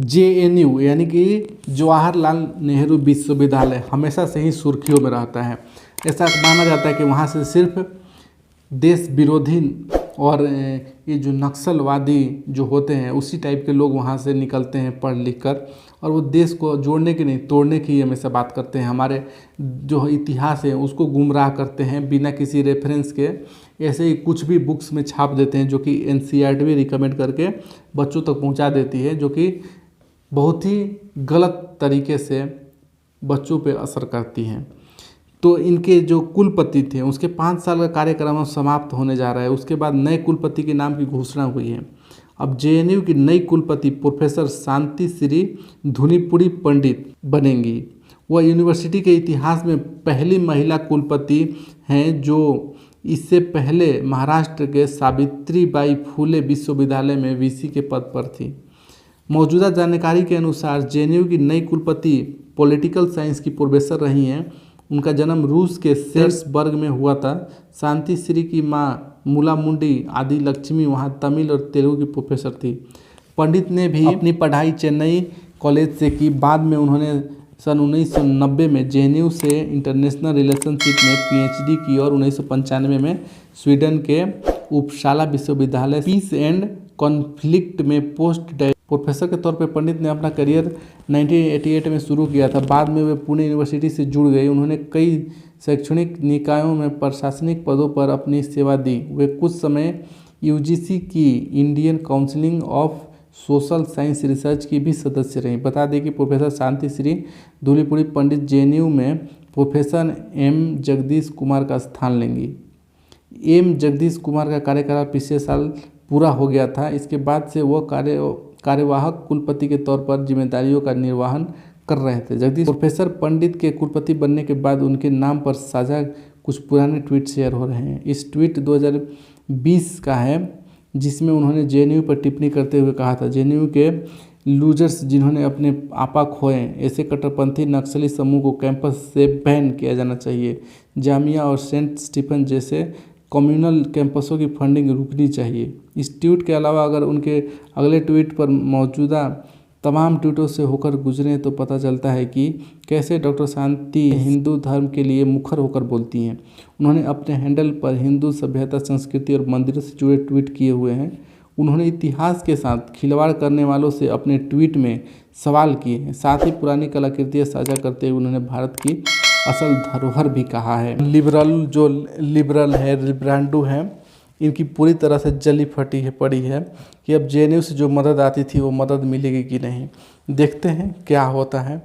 JNU यानी कि जवाहरलाल नेहरू विश्वविद्यालय हमेशा से ही सुर्खियों में रहता है। ऐसा माना जाता है कि वहाँ से सिर्फ देश विरोधी और ये जो नक्सलवादी जो होते हैं उसी टाइप के लोग वहाँ से निकलते हैं पढ़ लिख कर, और वो देश को जोड़ने की नहीं तोड़ने की हमेशा बात करते हैं। हमारे जो इतिहास है उसको गुमराह करते हैं बिना किसी रेफरेंस के। ऐसे ही कुछ भी बुक्स में छाप देते हैं जो कि NCERT भी रिकमेंड करके बच्चों तक पहुँचा देती है, जो कि बहुत ही गलत तरीके से बच्चों पे असर करती हैं। तो इनके जो कुलपति थे उसके 5 साल का कार्यक्रम समाप्त होने जा रहा है। उसके बाद नए कुलपति के नाम की घोषणा हुई है। अब JNU की नई कुलपति प्रोफेसर शांति श्री धुनीपुरी पंडित बनेंगी। वह यूनिवर्सिटी के इतिहास में पहली महिला कुलपति हैं जो इससे पहले महाराष्ट्र के सावित्रीबाई फुले विश्वविद्यालय में VC के पद पर थी। मौजूदा जानकारी के अनुसार JNU की नई कुलपति पॉलिटिकल साइंस की प्रोफेसर रही हैं। उनका जन्म रूस के सेल्सबर्ग में हुआ था। शांति श्री की मां मुलामुंडी आदि लक्ष्मी वहां तमिल और तेलुगु की प्रोफेसर थी। पंडित ने भी अपनी पढ़ाई चेन्नई कॉलेज से की। बाद में उन्होंने सन 1990 में JNU से इंटरनेशनल रिलेशनशिप में PhD की और 1995 में स्वीडन के उपसाला विश्वविद्यालय पीस एंड कॉन्फ्लिक्ट में पोस्ट प्रोफेसर के तौर पर पंडित ने अपना करियर 1988 में शुरू किया था। बाद में वे पुणे यूनिवर्सिटी से जुड़ गए। उन्होंने कई शैक्षणिक निकायों में प्रशासनिक पदों पर अपनी सेवा दी। वे कुछ समय UGC की Indian council of social science research की भी सदस्य रहीं। बता दें कि प्रोफेसर शांति श्री धुलीपुरी पंडित JNU में प्रोफेसर M जगदीश कुमार का स्थान लेंगी। M जगदीश कुमार का कार्यकाल पिछले साल पूरा हो गया था। इसके बाद से वो कार्यवाहक कुलपति के तौर पर जिम्मेदारियों का निर्वहन कर रहे थे। जगदीश प्रोफेसर पंडित के कुलपति बनने के बाद उनके नाम पर साझा कुछ पुराने ट्वीट शेयर हो रहे हैं। इस ट्वीट 2020 का है जिसमें उन्होंने JNU पर टिप्पणी करते हुए कहा था, JNU के लूजर्स जिन्होंने अपने आपा खोए, ऐसे कट्टरपंथी नक्सली समूह को कैंपस से बैन किया जाना चाहिए। जामिया और सेंट स्टीफन जैसे कम्युनल कैंपसों की फंडिंग रुकनी चाहिए। इस ट्वीट के अलावा अगर उनके अगले ट्वीट पर मौजूदा तमाम ट्वीटों से होकर गुजरें तो पता चलता है कि कैसे डॉक्टर शांति हिंदू धर्म के लिए मुखर होकर बोलती हैं। उन्होंने अपने हैंडल पर हिंदू सभ्यता, संस्कृति और मंदिरों से जुड़े ट्वीट किए हुए हैं। उन्होंने इतिहास के साथ खिलवाड़ करने वालों से अपने ट्वीट में सवाल किए हैं। साथ ही पुरानी कलाकृतियाँ साझा करते हुए उन्होंने भारत की असल धरोहर भी कहा है। लिबरल है, लिब्रांडो है, इनकी पूरी तरह से जली फटी है पड़ी है कि अब JNU से जो मदद आती थी वो मदद मिलेगी कि नहीं। देखते हैं क्या होता है।